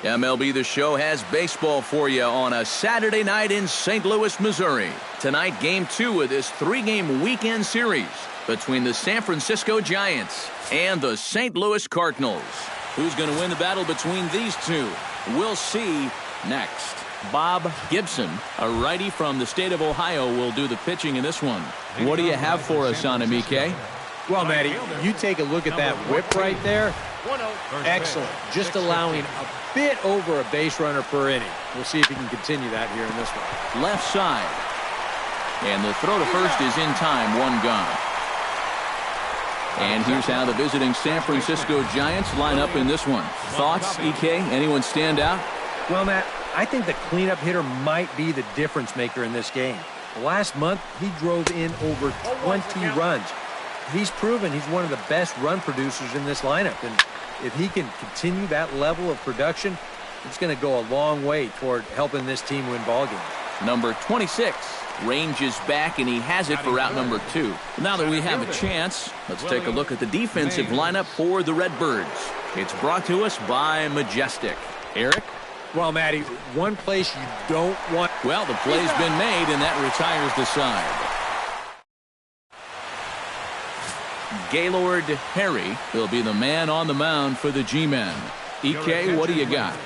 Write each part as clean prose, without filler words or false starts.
MLB The Show has baseball for you on a Saturday night in St. Louis, Missouri. Tonight, Game 2 of this 3-game weekend series between the San Francisco Giants and the St. Louis Cardinals. Who's going to win the battle between these two? We'll see next. Bob Gibson, a righty from the state of Ohio, will do the pitching in this one. What do you have for us on him, EK? Well, Matty, you take a look at that whip right there. Excellent. Just allowing a bit over a base runner per inning. We'll see if he can continue that here in this one. Left side. And the throw to first is in time. One gone. And here's how the visiting San Francisco Giants line up in this one. Thoughts, EK? Anyone stand out? Well, Matt, I think the cleanup hitter might be the difference maker in this game. Last month, he drove in over 20 runs. He's proven he's one of the best run producers in this lineup. And if he can continue that level of production, it's going to go a long way toward helping this team win ball games. Number 26 ranges back, and he has it for out number 2. Now that we have a chance, let's take a look at the defensive lineup for the Redbirds. It's brought to us by Majestic. Eric? Well, Matty, one place you don't want... Well, the play's been made, and that retires the side. Gaylord Perry will be the man on the mound for the G-Men. EK, what do you got?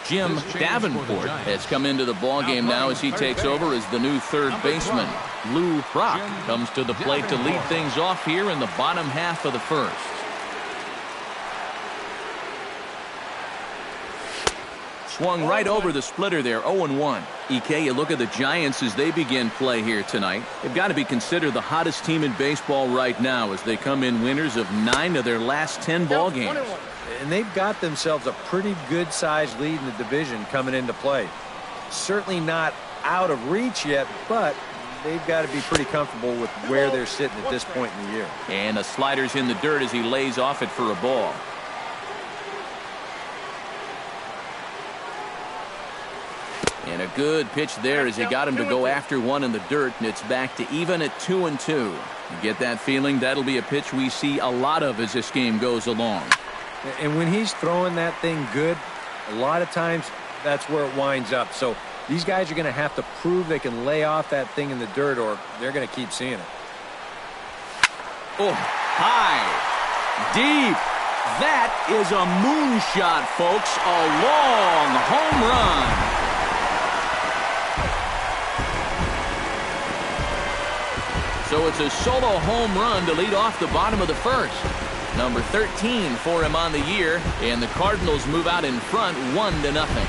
Jim Davenport has come into the ballgame now as he takes over as the new third baseman. Lou Brock comes to the plate to lead things off here in the bottom half of the first. Swung right over the splitter there, 0-1. EK, you look at the Giants as they begin play here tonight. They've got to be considered the hottest team in baseball right now as they come in winners of 9 of their last 10 ball games. And they've got themselves a pretty good-sized lead in the division coming into play. Certainly not out of reach yet, but they've got to be pretty comfortable with where they're sitting at this point in the year. And a slider's in the dirt as he lays off it for a ball. And a good pitch there as he got him to go after one in the dirt, and it's back to even at 2-2. You get that feeling that'll be a pitch we see a lot of as this game goes along. And when he's throwing that thing good, a lot of times that's where it winds up. So these guys are going to have to prove they can lay off that thing in the dirt, or they're going to keep seeing it. Oh, high, deep. That is a moonshot, folks. A long home run. So it's a solo home run to lead off the bottom of the first. Number 13 for him on the year, and the Cardinals move out in front 1-0.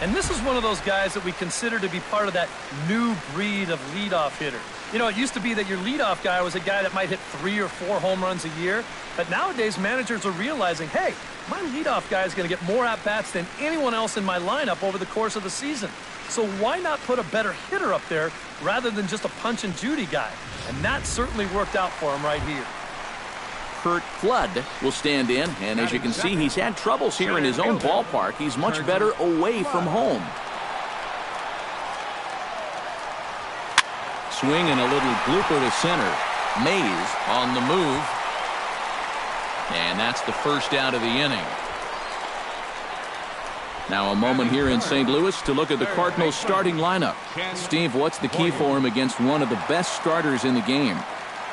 And this is one of those guys that we consider to be part of that new breed of leadoff hitter. You know, it used to be that your leadoff guy was a guy that might hit 3 or 4 home runs a year. But nowadays, managers are realizing, hey, my leadoff guy is going to get more at-bats than anyone else in my lineup over the course of the season. So why not put a better hitter up there rather than just a punch-and-Judy guy? And that certainly worked out for him right here. Kurt Flood will stand in, and as you can see, he's had troubles here in his own ballpark. He's much better away from home. Swing and a little blooper to center. Mays on the move. And that's the first out of the inning. Now a moment here in St. Louis to look at the Cardinals starting lineup. Steve, what's the key for him against one of the best starters in the game?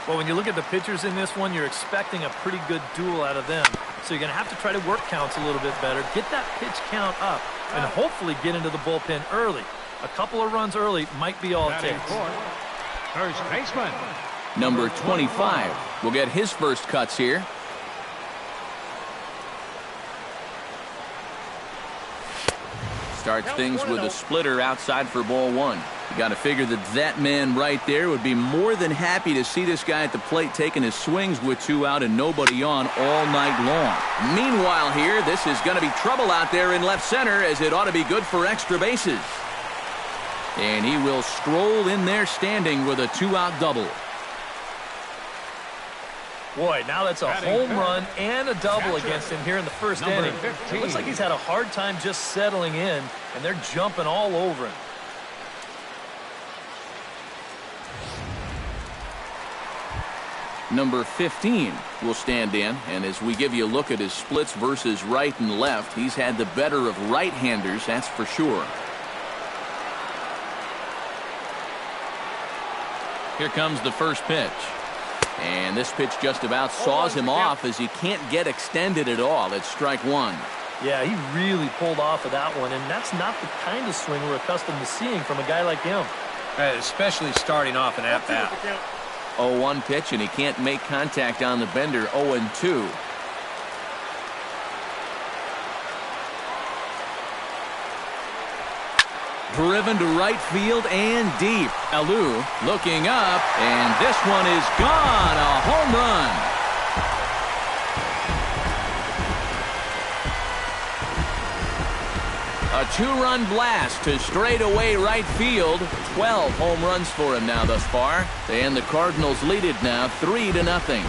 Well, when you look at the pitchers in this one, you're expecting a pretty good duel out of them. So you're going to have to try to work counts a little bit better, get that pitch count up, and hopefully get into the bullpen early. A couple of runs early might be all it takes. First baseman. Number 25 will get his first cuts here. Starts things with a splitter outside for ball 1. You got to figure that man right there would be more than happy to see this guy at the plate taking his swings with 2 out and nobody on all night long. Meanwhile here, this is going to be trouble out there in left center, as it ought to be good for extra bases. And he will stroll in there standing with a 2-out double. Boy, now that's a home run and a double against him here in the first inning. It looks like he's had a hard time just settling in, and they're jumping all over him. Number 15 will stand in, and as we give you a look at his splits versus right and left, he's had the better of right-handers, that's for sure. Here comes the first pitch. And this pitch just about saws him off as he can't get extended at all. It's strike one. Yeah, he really pulled off of that one, and that's not the kind of swing we're accustomed to seeing from a guy like him. Especially starting off an at-bat. 0-1 pitch, and he can't make contact on the bender. 0-2. Driven to right field and deep. Alou looking up, and this one is gone. A home run. A two-run blast to straightaway right field. 12 home runs for him now thus far. And the Cardinals lead it now 3-0.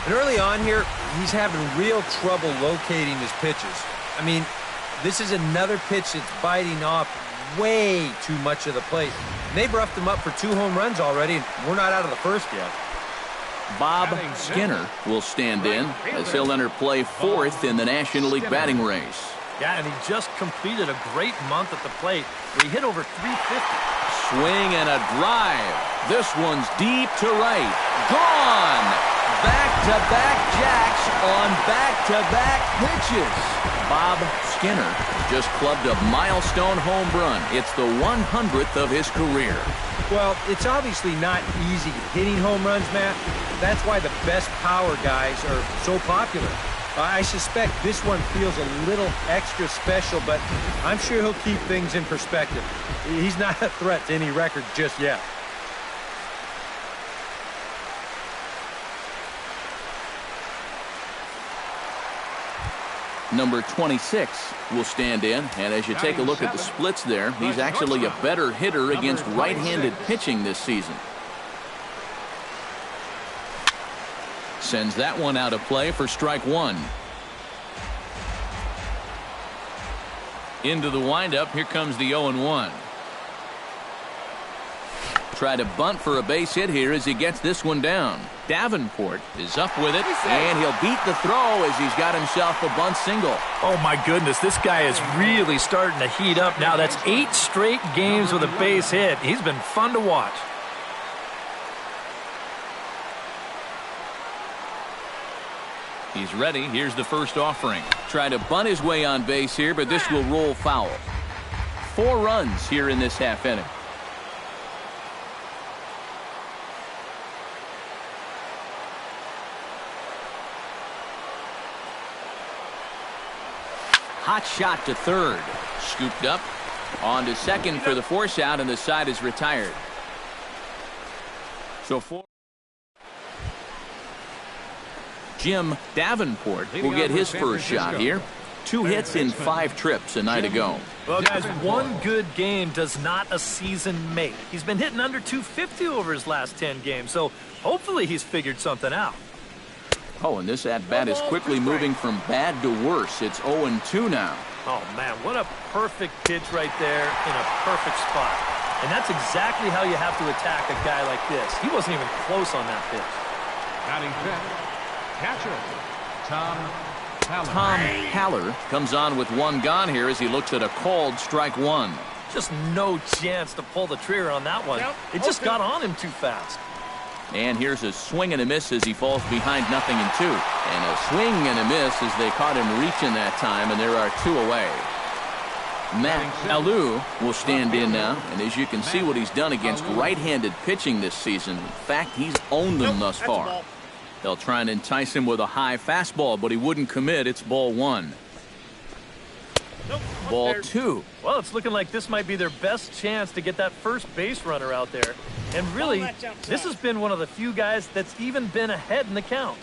And early on here, he's having real trouble locating his pitches. I mean, this is another pitch that's biting off way too much of the plate. And they've roughed him up for 2 home runs already, and we're not out of the first yet. Bob Skinner will stand in as he'll enter play 4th in the National League batting race. Yeah, and he just completed a great month at the plate where he hit over 350. Swing and a drive. This one's deep to right. Gone! Back-to-back jacks on back-to-back pitches. Bob Skinner just clubbed a milestone home run. It's the 100th of his career. Well, it's obviously not easy hitting home runs, Matt. That's why the best power guys are so popular. I suspect this one feels a little extra special, but I'm sure he'll keep things in perspective. He's not a threat to any record just yet. Number 26 will stand in, and as you take a look at the splits there, he's actually a better hitter against right-handed pitching this season. Sends that one out of play for strike one. Into the windup, here comes the 0-1. Try to bunt for a base hit here as he gets this one down. Davenport is up with it, and he'll beat the throw as he's got himself a bunt single. Oh, my goodness, this guy is really starting to heat up now. That's 8 straight games with a base hit. He's been fun to watch. He's ready. Here's the first offering. Try to bunt his way on base here, but this will roll foul. 4 runs here in this half inning. Hot shot to third. Scooped up. On to second for the force out, and the side is retired. So Jim Davenport will get his first shot here. 2 hits in 5 trips a night ago. Well, guys, one good game does not a season make. He's been hitting under 250 over his last 10 games, so hopefully he's figured something out. Oh, and this at-bat is quickly moving from bad to worse. It's 0-2 now. Oh, man, what a perfect pitch right there in a perfect spot. And that's exactly how you have to attack a guy like this. He wasn't even close on that pitch. Batting fifth, catcher, Tom Haller comes on with 1 gone here as he looks at a called strike 1. Just no chance to pull the trigger on that one. It just got on him too fast. And here's a swing and a miss as he falls behind 0-2. And a swing and a miss as they caught him reaching that time, and there are 2 away. Matt Alou will stand in now, and as you can see what he's done against right-handed pitching this season. In fact, he's owned them thus far. They'll try and entice him with a high fastball, but he wouldn't commit. It's ball 1. Ball 2. Well, it's looking like this might be their best chance to get that first base runner out there. And really, this has been one of the few guys that's even been ahead in the count.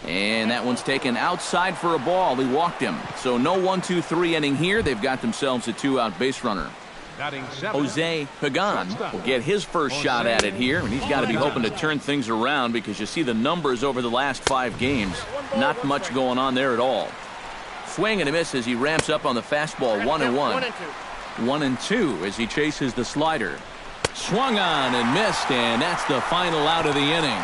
And that one's taken outside for a ball. He walked him. So no 1-2-3 inning here. They've got themselves a 2-out base runner. Jose Pagan will get his first shot at it here, and he's got to be hoping to turn things around because you see the numbers over the last 5 games. Not much going on there at all. Swing and a miss as he ramps up on the fastball. 1-1. 1-2 as he chases the slider. Swung on and missed, and that's the final out of the inning.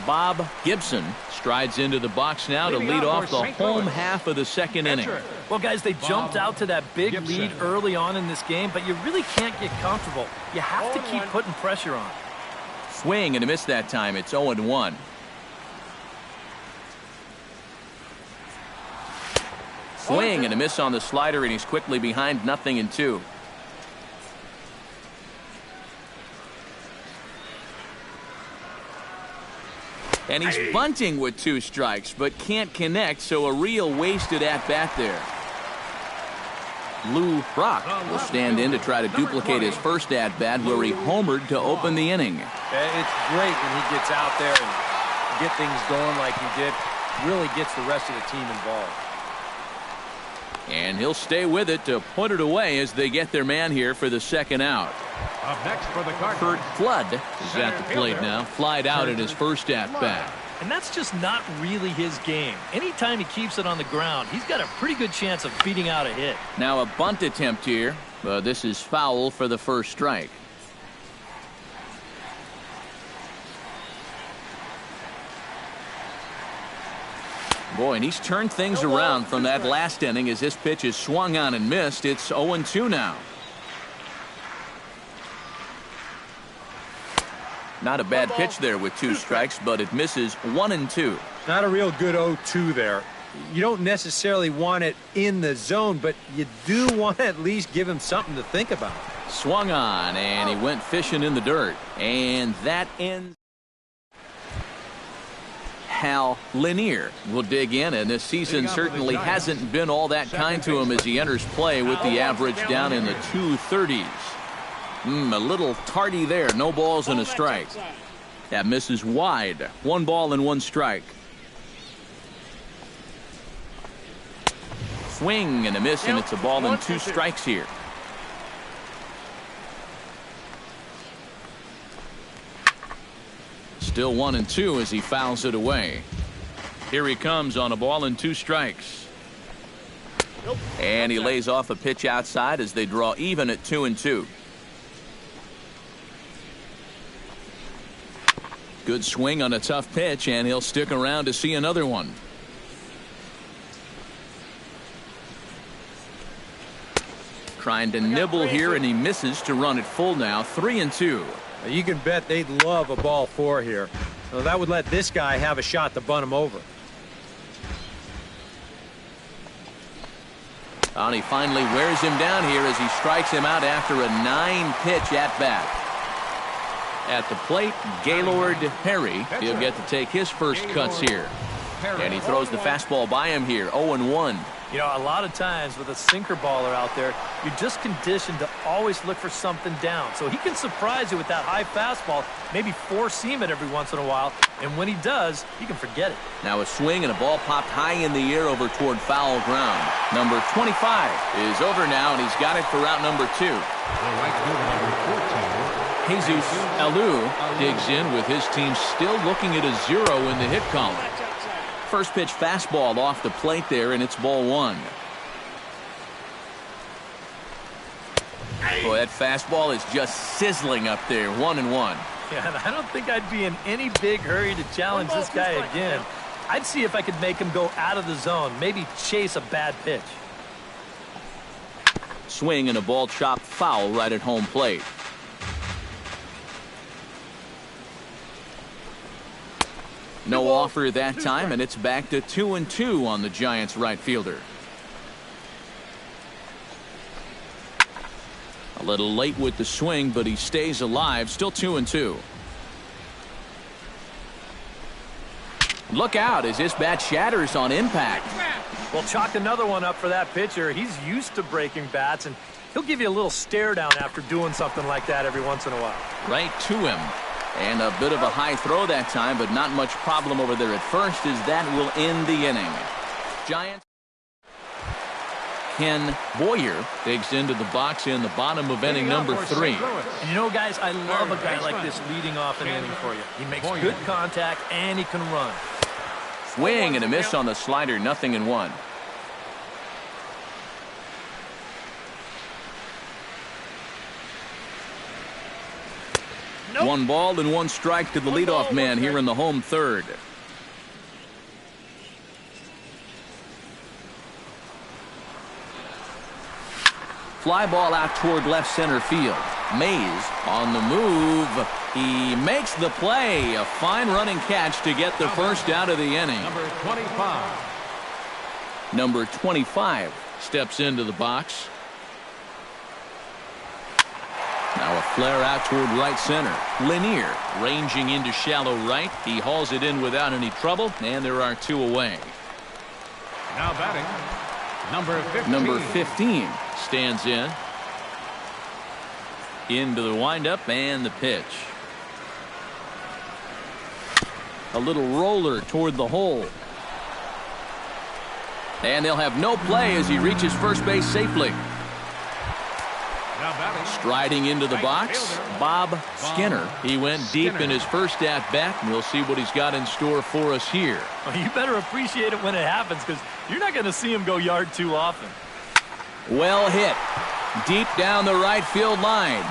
Bob Gibson strides into the box now to lead off the home half of the second inning. Well, guys, they jumped out to that big lead early on in this game, but you really can't get comfortable. You have to keep putting pressure on. Swing and a miss that time. It's 0-1. Swing and a miss on the slider, and he's quickly behind 0-2. And he's bunting with 2 strikes, but can't connect, so a real wasted at-bat there. Lou Brock will stand in to try to duplicate his first at-bat where he homered to open the inning. It's great when he gets out there and get things going like he did. Really gets the rest of the team involved. And he'll stay with it to put it away as they get their man here for the second out. Up next for the Kurt Flood is at the plate now. Flied out at his first at-bat. And that's just not really his game. Anytime he keeps it on the ground, he's got a pretty good chance of beating out a hit. Now a bunt attempt here. This is foul for the first strike. Boy, and he's turned things around from that last inning as this pitch is swung on and missed. It's 0-2 now. Not a bad pitch there with 2 strikes, but it misses 1-2. Not a real good 0-2 there. You don't necessarily want it in the zone, but you do want to at least give him something to think about. Swung on, and he went fishing in the dirt. And that ends. Hal Lanier will dig in, and this season certainly hasn't been all that kind to him as he enters play with the average down in the 230s. A little tardy there. No balls and a strike. That misses wide. 1 ball and 1 strike. Swing and a miss, and it's a ball and 2 strikes here. Still 1-2 as he fouls it away. Here he comes on a ball and 2 strikes. And he lays off a pitch outside as they draw even at 2-2. Good swing on a tough pitch, and he'll stick around to see another one. Trying to nibble here, and he misses to run it full now. 3-2. You can bet they'd love a ball 4 here. So that would let this guy have a shot to bunt him over. And he finally wears him down here as he strikes him out after a 9-pitch at-bat. At the plate, Gaylord Perry. He'll get to take his first cuts here. And he throws the fastball by him here. 0-1. You know, a lot of times with a sinker baller out there, you're just conditioned to always look for something down. So he can surprise you with that high fastball, maybe 4-seam it every once in a while. And when he does, you can forget it. Now a swing and a ball popped high in the air over toward foul ground. Number 25 is over now, and he's got it for route number 2. Jesus Alou digs in with his team still looking at a 0 in the hit column. First pitch fastball off the plate there, and it's ball 1. Boy, that fastball is just sizzling up there. 1-1. Yeah, and I don't think I'd be in any big hurry to challenge this guy again. I'd see if I could make him go out of the zone, maybe chase a bad pitch. Swing and a ball chopped foul right at home plate. No offer that time, and it's back to 2-2 on the Giants right fielder. A little late with the swing, but he stays alive. Still 2-2. Look out as this bat shatters on impact. Well, chalk another one up for that pitcher. He's used to breaking bats, and he'll give you a little stare down after doing something like that every once in a while. Right to him. And a bit of a high throw that time, but not much problem over there at first, as that will end the inning. Giants. Ken Boyer digs into the box in the bottom of inning number 3. And you know, guys, I love a guy like this leading off an inning for you. He makes good contact and he can run. Swing and a miss on the slider, 0-1. Nope. 1 ball and 1 strike to the leadoff man here in the home third. Fly ball out toward left center field. Mays on the move. He makes the play. A fine running catch to get the first out of the inning. Number 25. Number 25 steps into the box. Now a flare out toward right center. Lanier ranging into shallow right. He hauls it in without any trouble, and there are 2 away. Now batting, number 15. Number 15 stands in. Into the windup and the pitch. A little roller toward the hole. And they'll have no play as he reaches first base safely. Now batting, Striding into the box, Bob Skinner. He went deep in his first at-bat, and we'll see what he's got in store for us here. Well, you better appreciate it when it happens, because you're not going to see him go yard too often. Well hit. Deep down the right field line.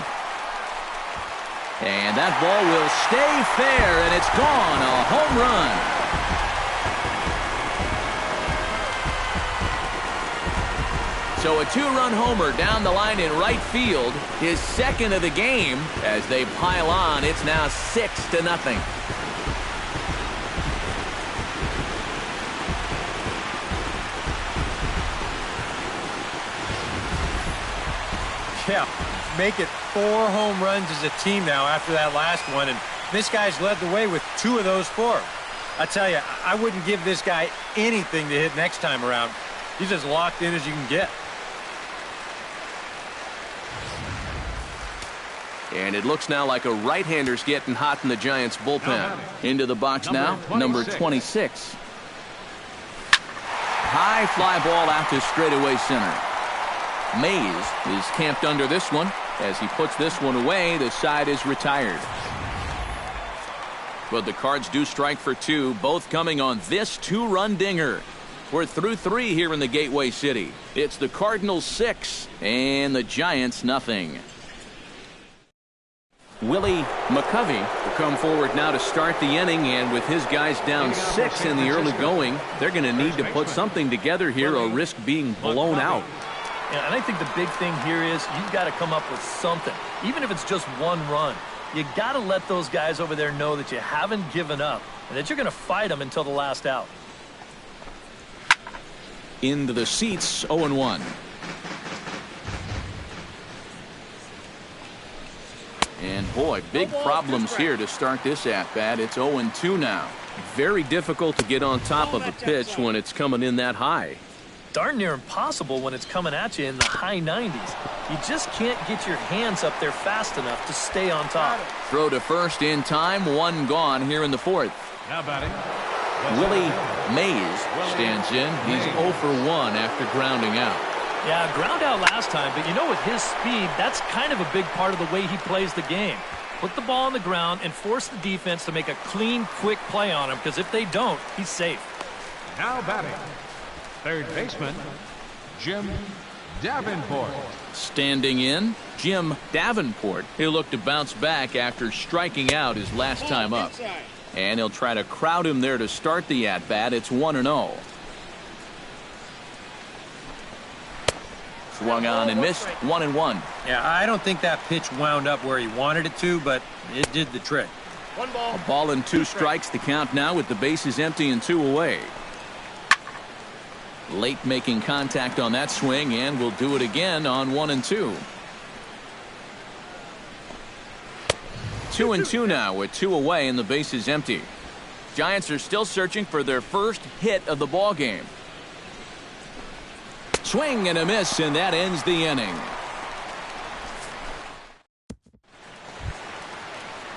And that ball will stay fair, and it's gone. A home run. So a 2-run homer down the line in right field, his second of the game. As they pile on, it's now 6-0. Yeah, make it 4 home runs as a team now after that last one, and this guy's led the way with 2 of those 4. I tell you, I wouldn't give this guy anything to hit next time around. He's as locked in as you can get. And it looks now like a right-hander's getting hot in the Giants bullpen. Into the box now, number 26. High fly ball out to straightaway center. Mays is camped under this one. As he puts this one away, the side is retired. But the Cards do strike for 2, both coming on this 2-run dinger. We're through 3 here in the Gateway City. It's the Cardinals 6 and the Giants nothing. Willie McCovey will come forward now to start the inning, and with his guys down 6 in the early going, they're going to need to put something together here or risk being blown out. Yeah, and I think the big thing here is you've got to come up with something, even if it's just 1 run. You got to let those guys over there know that you haven't given up and that you're going to fight them until the last out. Into the seats, 0-1. And boy, big problems here to start this at-bat. It's 0-2 now. Very difficult to get on top of a pitch when it's coming in that high. Darn near impossible when it's coming at you in the high 90s. You just can't get your hands up there fast enough to stay on top. Throw to first in time, 1 gone here in the 4th. now batting, Willie Mays stands in. He's 0 for 1 after grounding out. Yeah, ground out last time, but you know, with his speed, that's kind of a big part of the way he plays the game. Put the ball on the ground and force the defense to make a clean, quick play on him, because if they don't, he's safe. now batting, third baseman, Jim Davenport. Standing in, Jim Davenport. He'll look to bounce back after striking out his last time up. And he'll try to crowd him there to start the at-bat. It's 1-0. Swung on and missed, 1-1. Yeah, I don't think that pitch wound up where he wanted it to, but it did the trick. A ball and 2 strikes, the count now with the bases empty and 2 away. Late making contact on that swing, and will do it again on 1-2. 2-2 now with 2 away and the bases empty. Giants are still searching for their first hit of the ball game. Swing and a miss, and that ends the inning.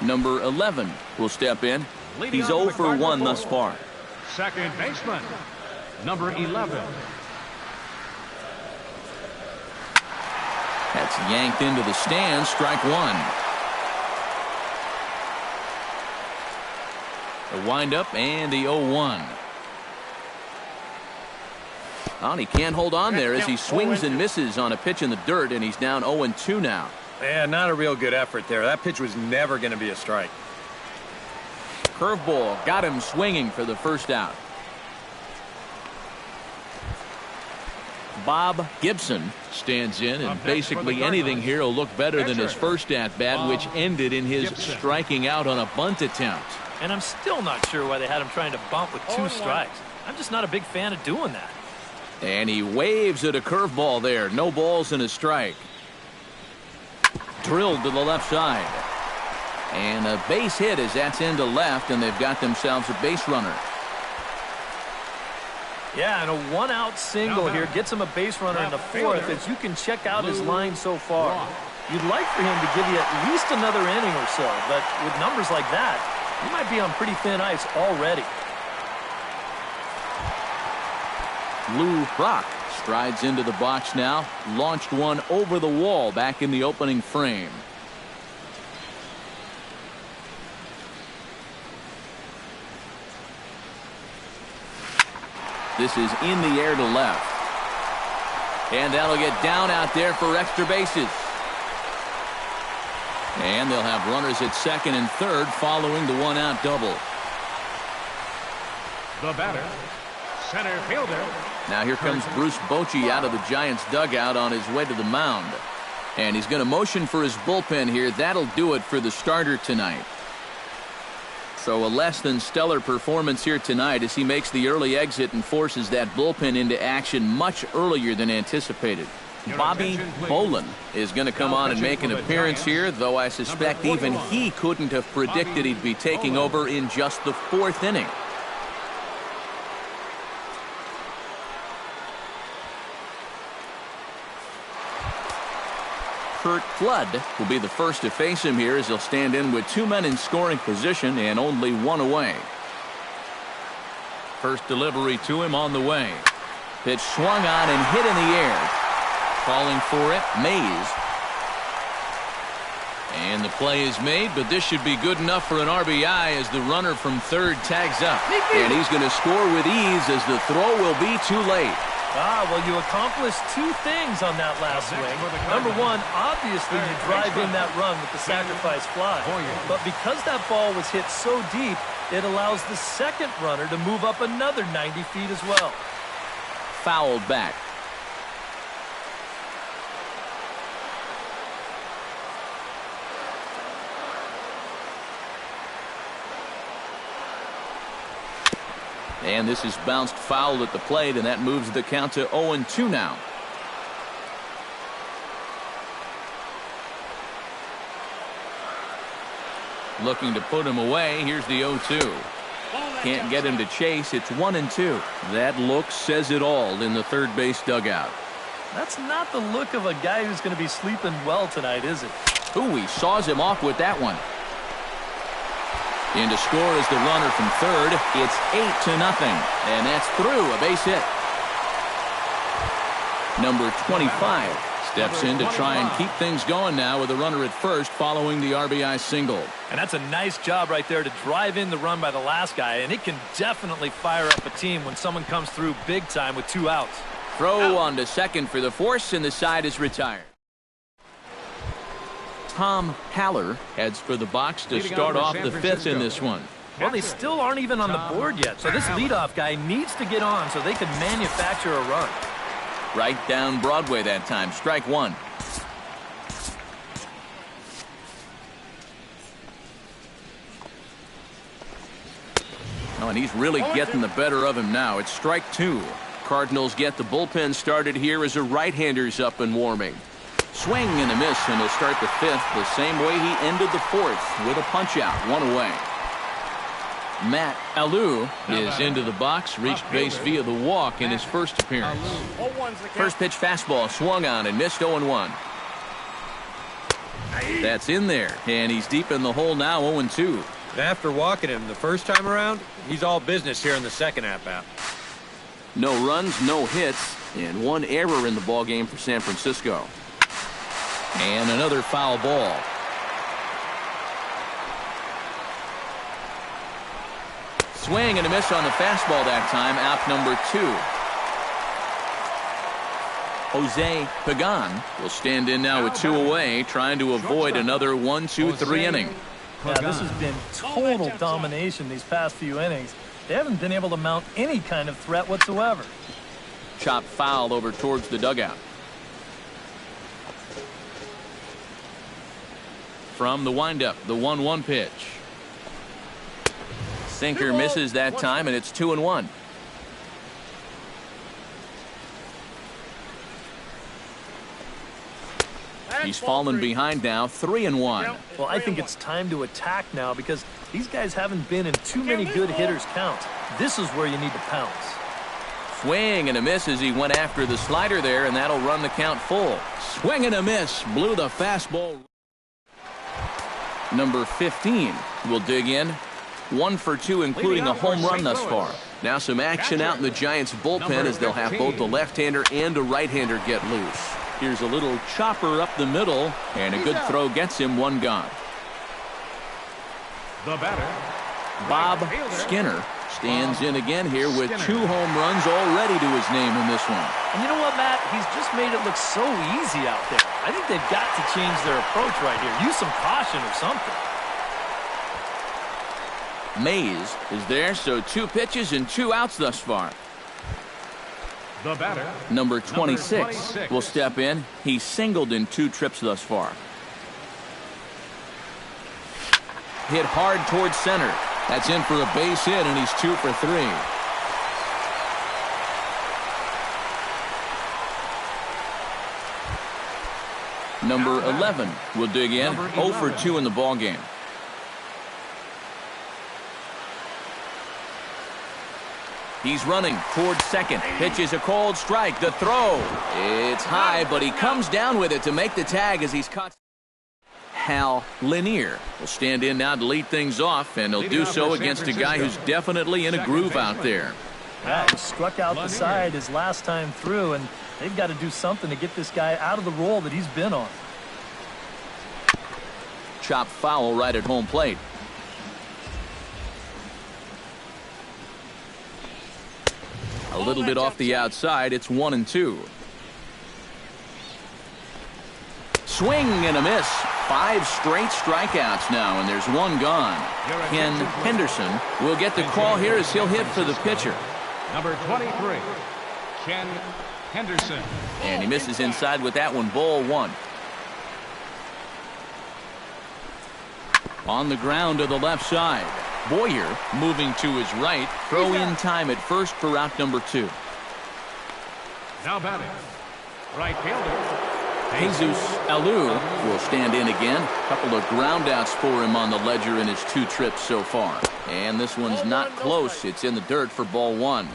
Number 11 will step in. Leading He's off 0 the for Cardinal 1 thus four. far. Second baseman, number 11. That's yanked into the stands. Strike one. The windup and the 0-1. And he can't hold on there as he swings and misses on a pitch in the dirt, and he's down 0-2 now. Yeah, not a real good effort there. That pitch was never going to be a strike. Curveball got him swinging for the first out. Bob Gibson stands in, and basically anything here will look better than his first at-bat, which ended in his striking out on a bunt attempt. And I'm still not sure why they had him trying to bunt with 2 strikes. I'm just not a big fan of doing that. And he waves at a curveball there. No balls and a strike. Drilled to the left side. And a base hit as that's into left, and they've got themselves a base runner. Yeah, and a 1-out single here gets him a base runner in the 4th, as you can check out his line so far. You'd like for him to give you at least another inning or so, but with numbers like that, he might be on pretty thin ice already. Lou Brock strides into the box now. Launched one over the wall back in the opening frame. This is in the air to left. And that'll get down out there for extra bases. And they'll have runners at second and third following the 1-out double. The batter, center fielder. Now here comes Bruce Bochy out of the Giants dugout on his way to the mound. And he's going to motion for his bullpen here. That'll do it for the starter tonight. So a less than stellar performance here tonight as he makes the early exit and forces that bullpen into action much earlier than anticipated. Bobby Bolin is going to come on and make an appearance here, though I suspect even he couldn't have predicted he'd be taking over in just the 4th inning. Kurt Flood will be the first to face him here as he'll stand in with 2 men in scoring position and only 1 away. First delivery to him on the way. Pitch swung on and hit in the air. Calling for it, Mays. And the play is made, but this should be good enough for an RBI as the runner from third tags up. And he's going to score with ease as the throw will be too late. Well, you accomplished 2 things on that last swing. Number 1, obviously you drive in that run with the sacrifice fly. But because that ball was hit so deep, it allows the second runner to move up another 90 feet as well. Fouled back. And this is bounced foul at the plate, and that moves the count to 0-2 now. Looking to put him away. Here's the 0-2. Can't get him to chase. It's 1-2. That look says it all in the third base dugout. That's not the look of a guy who's going to be sleeping well tonight, is it? Ooh, he saws him off with that one. In to score is the runner from third. It's 8-0, and that's through, a base hit. Number 25 steps in to try and keep things going now with a runner at first following the RBI single. And that's a nice job right there to drive in the run by the last guy, and it can definitely fire up a team when someone comes through big time with 2 outs. Throw on to second for the force, and the side is retired. Tom Haller heads for the box to start off the 5th in this one. Well, they still aren't even on the board yet, so this leadoff guy needs to get on so they can manufacture a run. Right down Broadway that time. Strike 1. Oh, and he's really getting the better of him now. It's strike 2. Cardinals get the bullpen started here as a right-hander's up and warming. Swing and a miss, and he'll start the 5th the same way he ended the 4th with a punch-out, 1 away. Matt Alou is into the box, reached base via the walk in his first appearance. First pitch fastball swung on and missed 0-1. That's in there, and he's deep in the hole now, 0-2. After walking him the first time around, he's all business here in the second at-bat. No runs, no hits, and one error in the ballgame for San Francisco. And another foul ball. Swing and a miss on the fastball that time, out number 2. Jose Pagan will stand in now with 2 away, trying to avoid another 1-2-3 inning. Yeah, this has been total domination these past few innings. They haven't been able to mount any kind of threat whatsoever. Chopped foul over towards the dugout. From the windup, the 1-1 pitch. Sinker misses that time, and it's 2-1. He's fallen behind now, 3-1. Well, I think it's time to attack now because these guys haven't been in too many good hitters' counts. This is where you need to pounce. Swing and a miss as he went after the slider there, and that'll run the count full. Swing and a miss, blew the fastball. Number 15 will dig in. 1 for 2, including a home run thus far. Now some action out in the Giants' bullpen as they'll have both the left-hander and a right-hander get loose. Here's a little chopper up the middle, and a good throw gets him 1 gone. The batter, Bob Skinner stands in again here with 2 home runs already to his name in this one. And you know what, Matt? He's just made it look so easy out there. I think they've got to change their approach right here. Use some caution or something. Mays is there, so 2 pitches and 2 outs thus far. the batter, Number 26 will step in. He's singled in 2 trips thus far. Hit hard towards center. That's in for a base hit, and he's 2 for 3. Number 11 will dig in. 0 for 2 in the ballgame. He's running towards second. Pitches a cold strike. The throw. It's high, but he comes down with it to make the tag as he's caught. Hal Lanier will stand in now to lead things off, and he'll do so against a guy who's definitely in a groove out there. Yeah, he struck out the side his last time through, and they've got to do something to get this guy out of the role that he's been on. Chop foul right at home plate. A little bit off the outside. It's 1-2. Swing and a miss. 5 straight strikeouts now, and there's 1 gone. Ken Henderson will get the call here as he'll hit for the pitcher. number 23, Ken Henderson. And he misses inside with that one. Ball 1. On the ground to the left side. Boyer moving to his right. Throw in time at first for out number 2. Now batting, right fielder, Jesus Alou will stand in again. A couple of groundouts for him on the ledger in his 2 trips so far. And this one's not close. It's in the dirt for ball 1.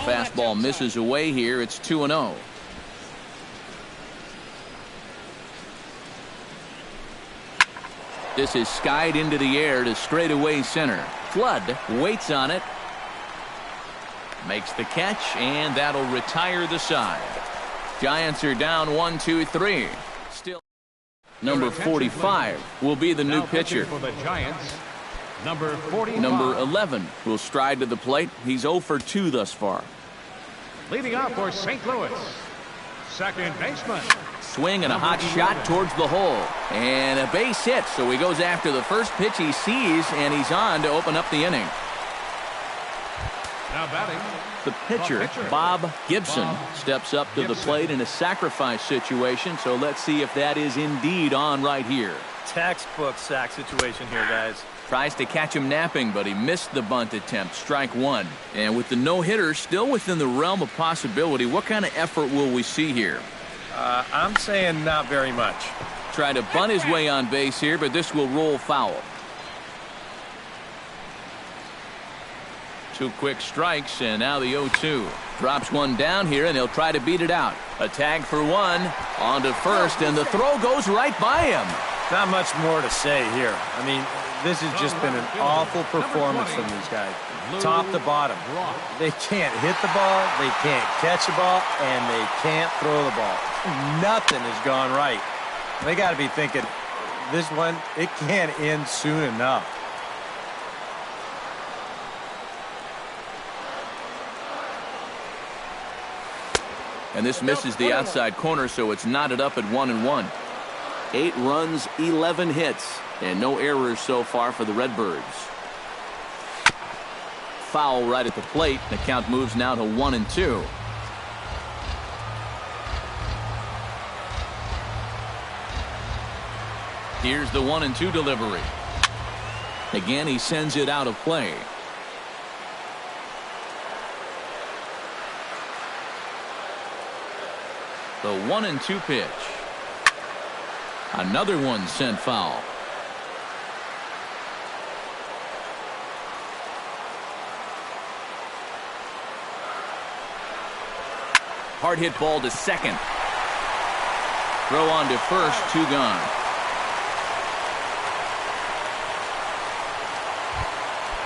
Fastball misses away here. It's 2-0. This is skied into the air to straightaway center. Flood waits on it. Makes the catch, and that'll retire the side. Giants are down 1-2-3. Still, number 45 will be the new pitcher. For the Giants, number 45. Number 11 will stride to the plate. He's 0 for 2 thus far. Leading off for St. Louis, second baseman. Swing and a hot shot towards the hole. And a base hit, so he goes after the first pitch he sees, and he's on to open up the inning. Now batting, The pitcher, Bob Gibson, steps up to the plate in a sacrifice situation, so let's see if that is indeed on right here. Textbook sack situation here, guys. Tries to catch him napping, but he missed the bunt attempt. Strike 1. And with the no-hitter still within the realm of possibility, what kind of effort will we see here? I'm saying not very much. Trying to bunt his way on base here, but this will roll foul. 2 quick strikes, and now the 0-2. Drops one down here, and he'll try to beat it out. A tag for one. On to first, and the throw goes right by him. Not much more to say here. I mean, this has just been an awful performance from these guys. Top to bottom. They can't hit the ball, they can't catch the ball, and they can't throw the ball. Nothing has gone right. They got to be thinking, this one, it can't end soon enough. And this misses the outside corner, so it's knotted up at 1-1. 8 runs, 11 hits, and no errors so far for the Redbirds. Foul right at the plate. The count moves now to 1-2. Here's the 1-2 delivery. Again, he sends it out of play. The 1-2 pitch. Another one sent foul. Hard hit ball to second. Throw on to first, 2 gone.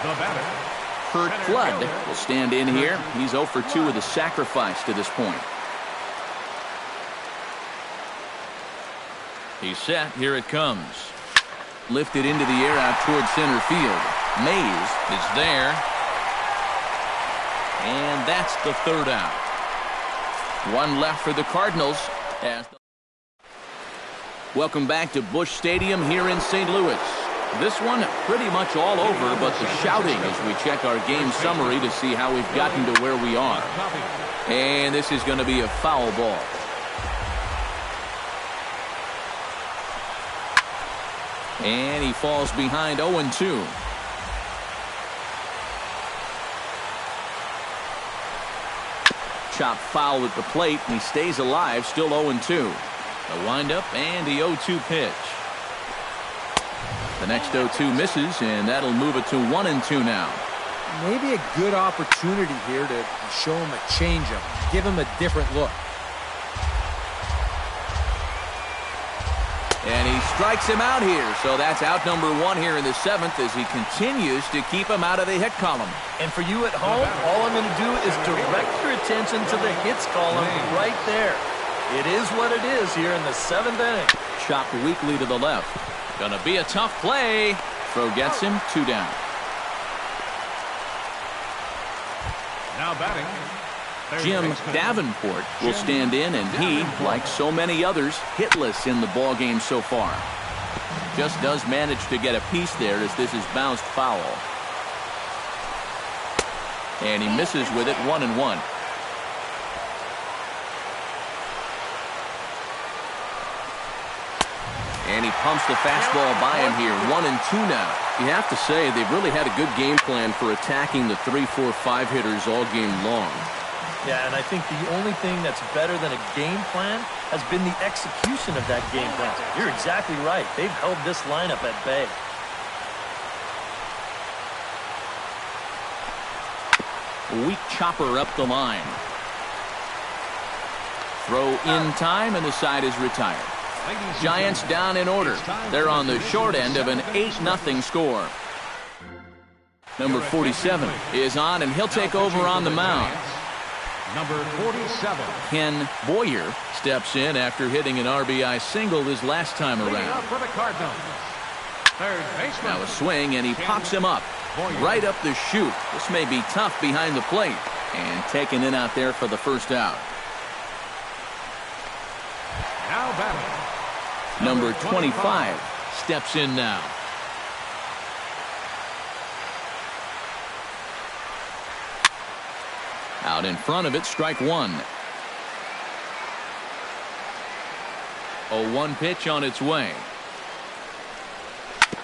The batter, Kurt Flood will stand in here. He's 0 for 2 with a sacrifice to this point. He's set. Here it comes. Lifted into the air out towards center field. Mays is there. And that's the 3rd out. 1 left for the Cardinals. Welcome back to Busch Stadium here in St. Louis. This one pretty much all over, but the shouting as we check our game summary to see how we've gotten to where we are. And this is going to be a foul ball. And he falls behind 0-2. Chop foul at the plate, and he stays alive, still 0-2. A windup and the 0-2 pitch. The next 0-2 misses, and that'll move it to 1-2 now. Maybe a good opportunity here to show him a changeup, give him a different look. And he strikes him out here, so that's out number 1 here in the 7th as he continues to keep him out of the hit column. And for you at home, all I'm going to do is direct your attention to the hits column right there. It is what it is here in the 7th inning. Chopped weakly to the left. Gonna be a tough play. Throw gets him, 2 down. now batting, Jim Davenport will stand in, and he, like so many others, hitless in the ball game so far. Just does manage to get a piece there as this is bounced foul. And he misses with it, 1-1. And he pumps the fastball by him here, 1-2 now. You have to say they've really had a good game plan for attacking the 3, 4, 5 hitters all game long. Yeah, and I think the only thing that's better than a game plan has been the execution of that game plan. You're exactly right. They've held this lineup at bay. A weak chopper up the line. Throw in time, and the side is retired. Giants down in order. They're on the short end of an 8-0 score. Number 47 is on, and he'll take over on the mound. Number 47. Ken Boyer steps in after hitting an RBI single his last time around. For the Cardinals, third baseman. Now a swing, and he pops him up right up the chute. This may be tough behind the plate, and taken in out there for the first out. Now batting, Number 25 steps in now. Out in front of it, strike one. 0-1 pitch on its way.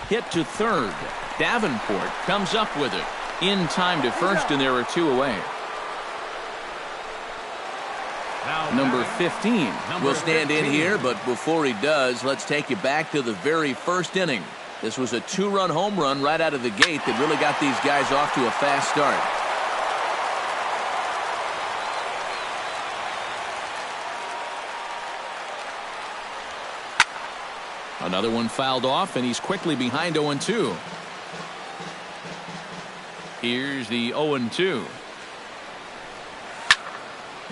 Hit to third. Davenport comes up with it. In time to first, and there are 2 away. Number 15 will stand in here, but before he does, let's take you back to the very first inning. This was a 2-run home run right out of the gate that really got these guys off to a fast start. Another one fouled off, and he's quickly behind 0-2. Here's the 0-2.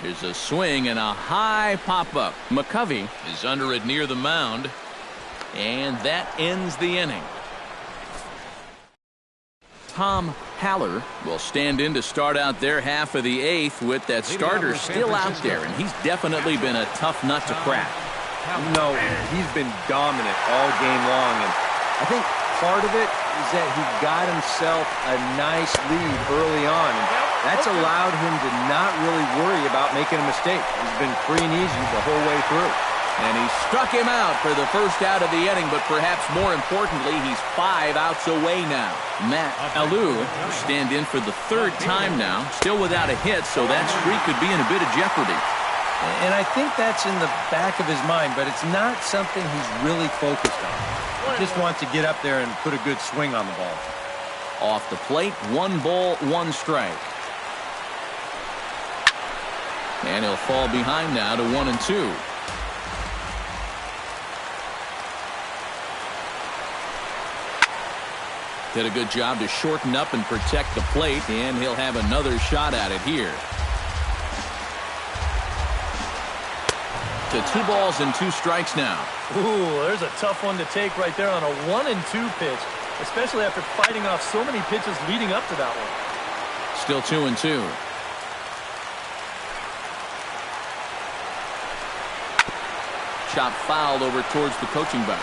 Here's a swing and a high pop-up. McCovey is under it near the mound, and that ends the inning. Tom Haller will stand in to start out their half of the 8th with that starter still out there, and he's definitely been a tough nut to crack. No, he's been dominant all game long, and I think part of it is that he got himself a nice lead early on, and that's allowed him to not really worry about making a mistake. He's been free and easy the whole way through. And he struck him out for the first out of the inning, but perhaps more importantly, he's 5 outs away now. Matt Alou will stand in for the 3rd time now, still without a hit, so that streak could be in a bit of jeopardy. And I think that's in the back of his mind, but it's not something he's really focused on. He just wants to get up there and put a good swing on the ball. Off the plate, 1 ball, 1 strike. And he'll fall behind now to 1-2. Did a good job to shorten up and protect the plate, and he'll have another shot at it here. To 2 balls and 2 strikes now. Ooh, there's a tough one to take right there on a 1-2 pitch, especially after fighting off so many pitches leading up to that one. Still 2-2. Chop fouled over towards the coaching box.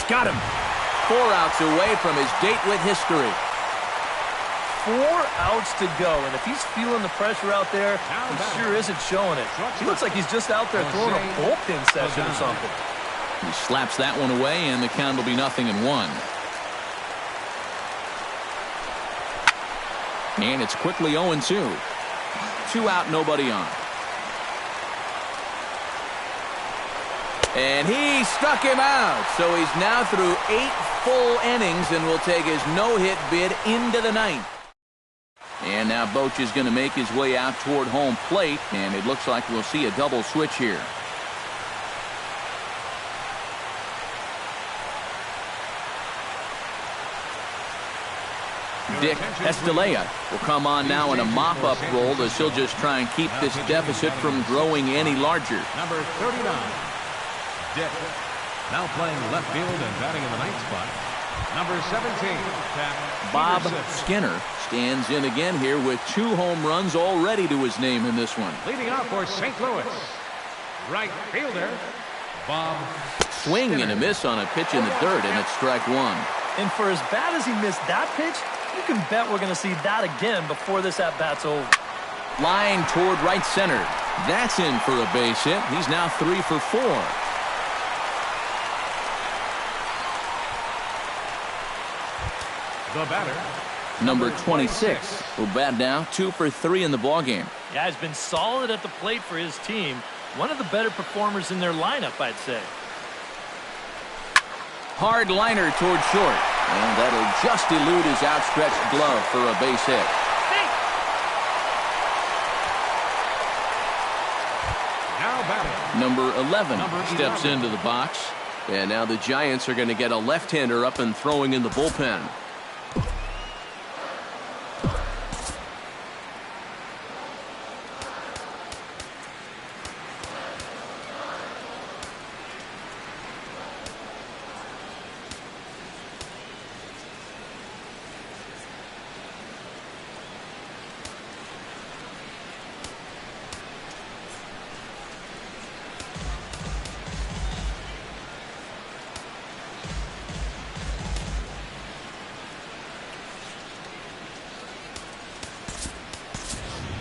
Got him. 4 outs away from his date with history. 4 outs to go, and if he's feeling the pressure out there, he sure isn't showing it. He looks like he's just out there throwing a bullpen session or something. He slaps that one away, and the count will be 0-1. And it's quickly 0-2. 2 out, nobody on. And he struck him out. So he's now through 8 full innings and will take his no-hit bid into the 9th. And now Boch is going to make his way out toward home plate, and it looks like we'll see a double switch here. Dick Estelea will come on now in a mop-up role as he'll just try and keep this deficit from growing any larger. Number 39, Dick. Now playing left field and batting in the 9th spot. Number 17, Bob Skinner stands in again here with 2 home runs already to his name in this one. Leading off for St. Louis, right fielder, Bob Swing Skinner. and a miss on a pitch in the dirt, and it's strike 1. And for as bad as he missed that pitch, you can bet we're going to see that again before this at-bat's over. Line toward right center. That's in for a base hit. He's now 3 for 4. The batter, Number 26 will bat now 2 for 3 in the ballgame. Yeah, he's been solid at the plate for his team. One of the better performers in their lineup, I'd say. Hard liner toward short. And that'll just elude his outstretched glove for a base hit. now batting, Number 11 Number steps 11. into the box. And now the Giants are going to get a left-hander up and throwing in the bullpen.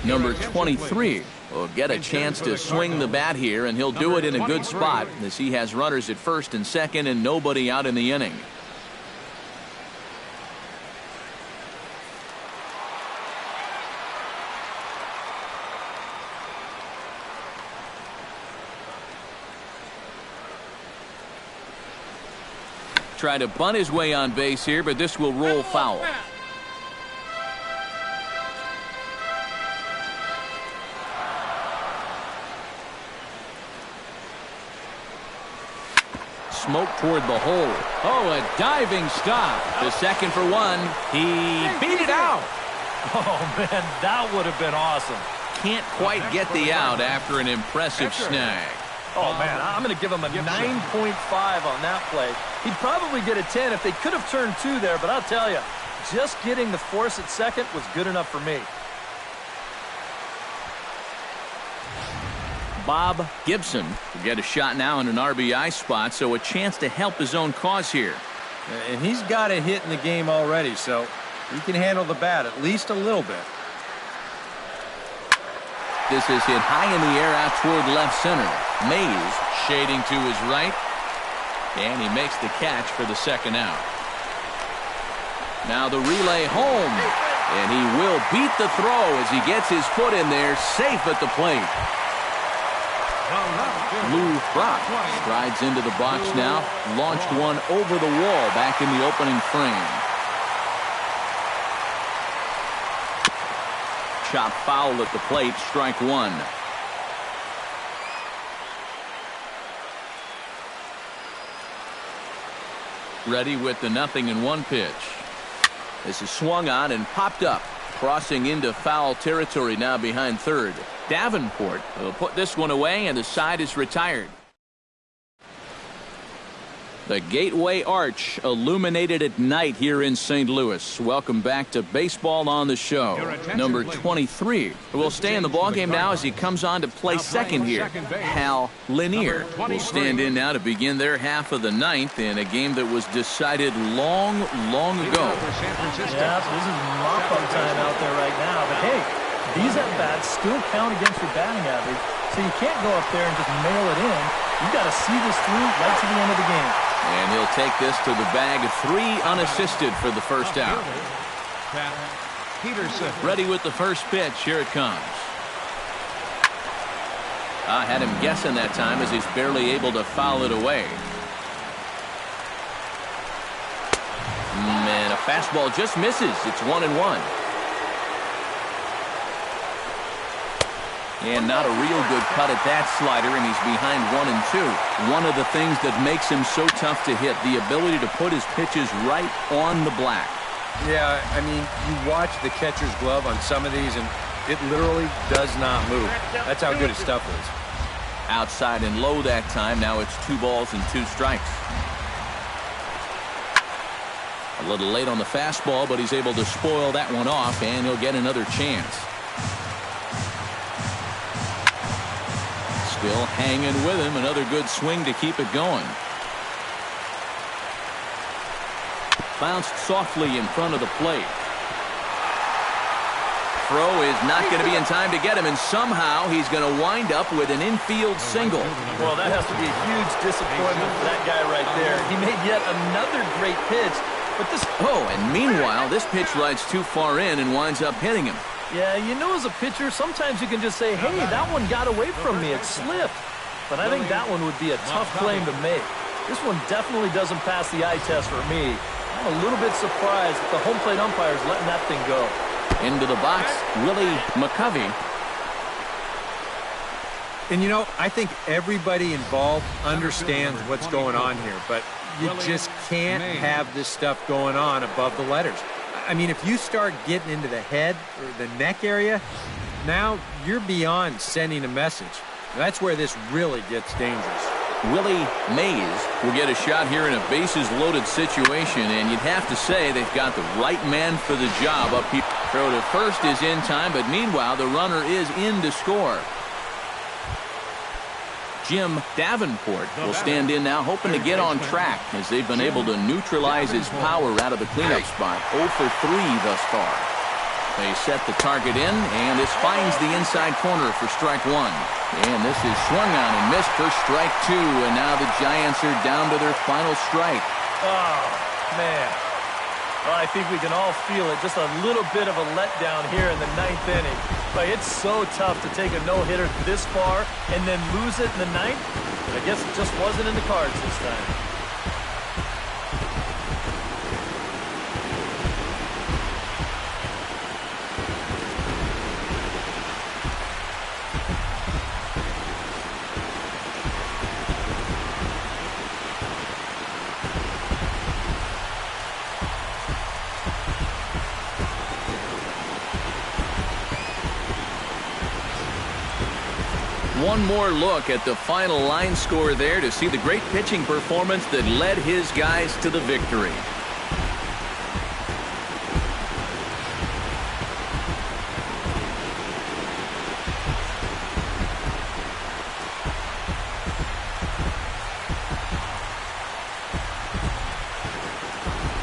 Number 23 will get a chance to swing the bat here, and he'll do it in a good spot as he has runners at first and second and nobody out in the inning. Try to bunt his way on base here, but this will roll foul. smoke toward the hole. Oh, a diving stop. The second for one. He beat it out. Oh, man, that would have been awesome. Can't quite get the out after an impressive snag. Oh, man, I'm going to give him a 9.5 on that play. He'd probably get a 10 if they could have turned 2 there, but I'll tell you, just getting the force at second was good enough for me. Bob Gibson will get a shot now in an RBI spot, so a chance to help his own cause here. And he's got a hit in the game already, so he can handle the bat at least a little bit. This is hit high in the air out toward left center. Mays shading to his right, and he makes the catch for the second out. Now the relay home, and he will beat the throw as he gets his foot in there, safe at the plate. Lou Brock strides into the box now, launched one over the wall back in the opening frame. Chop foul at the plate, strike one. Ready with the 0-1 pitch. This is swung on and popped up, crossing into foul territory now behind third. Davenport will put this one away, and the side is retired. The Gateway Arch illuminated at night here in St. Louis. Welcome back to Baseball on the Show. Number 23 will stay in the ballgame now as he comes on to play second here. Hal Lanier will stand in now to begin their half of the ninth in a game that was decided long ago. Yeah, this is mop-up time out there right now. But hey, these at-bats still count against your batting average, so you can't go up there and just mail it in. You've got to see this through right to the end of the game. And he'll take this to the bag of 3 unassisted for the first out. Ready with the first pitch. Here it comes. I had him guessing that time as he's barely able to foul it away. Man, a fastball just misses. It's 1-1. And not a real good cut at that slider, and he's behind 1-2. One of the things that makes him so tough to hit, the ability to put his pitches right on the black. Yeah, I mean, you watch the catcher's glove on some of these, and it literally does not move. That's how good his stuff is. Outside and low that time. Now it's 2 balls and 2 strikes. A little late on the fastball, but he's able to spoil that one off, and he'll get another chance. Still hanging with him. Another good swing to keep it going. Bounced softly in front of the plate. Throw is not going to be in time to get him, and somehow he's going to wind up with an infield single. Well, that has to be a huge disappointment for that guy right there. He made yet another great pitch, but this... Oh, and meanwhile, this pitch rides too far in and winds up hitting him. Yeah, you know, as a pitcher, sometimes you can just say, hey, that one got away from me. It slipped. But I think that one would be a tough claim to make. This one definitely doesn't pass the eye test for me. I'm a little bit surprised that the home plate umpire is letting that thing go. Into the box, Willie McCovey. And, you know, I think everybody involved understands what's going on here, but you just can't have this stuff going on above the letters. I mean, if you start getting into the head or the neck area, now you're beyond sending a message. That's where this really gets dangerous. Willie Mays will get a shot here in a bases-loaded situation, and you'd have to say they've got the right man for the job up here. Throw to first is in time, but meanwhile, the runner is in to score. Jim Davenport will stand in now, hoping to get on track as they've been able to neutralize his power out of the cleanup spot. 0 for 3 thus far. They set the target in, and this finds the inside corner for strike 1. And this is swung on and missed for strike 2, and now the Giants are down to their final strike. Oh, man. Well, I think we can all feel it. Just a little bit of a letdown here in the 9th inning. But it's so tough to take a no-hitter this far and then lose it in the 9th. But I guess it just wasn't in the cards this time. One more look at the final line score there to see the great pitching performance that led his guys to the victory.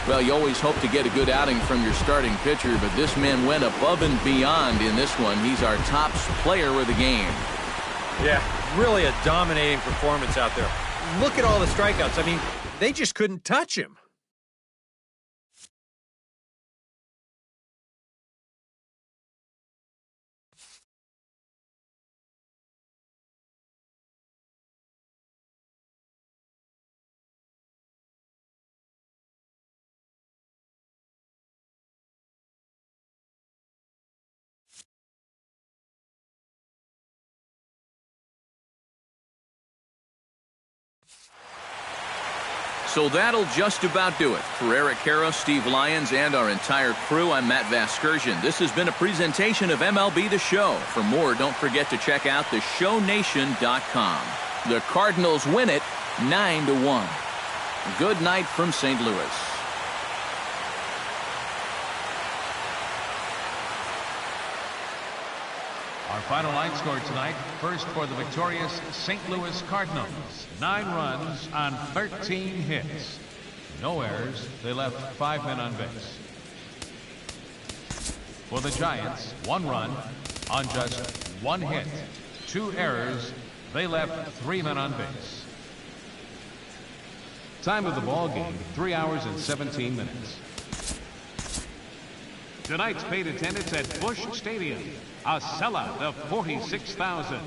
Well, you always hope to get a good outing from your starting pitcher, but this man went above and beyond in this one. He's our top player of the game. Yeah, really a dominating performance out there. Look at all the strikeouts. I mean, they just couldn't touch him. So that'll just about do it. For Eric Karros, Steve Lyons, and our entire crew, I'm Matt Vasgersian. This has been a presentation of MLB The Show. For more, don't forget to check out theshownation.com. The Cardinals win it 9-1. Good night from St. Louis. Our final line score tonight, first for the victorious St. Louis Cardinals. 9 runs on 13 hits. No errors. They left 5 men on base. For the Giants, 1 run on just 1 hit. 2 errors. They left 3 men on base. Time of the ball game, 3 hours and 17 minutes. Tonight's paid attendance at Busch Stadium, a sellout of 46,000.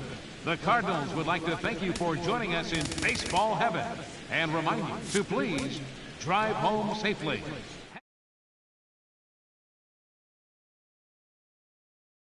The Cardinals would like to thank you for joining us in baseball heaven and remind you to please drive home safely.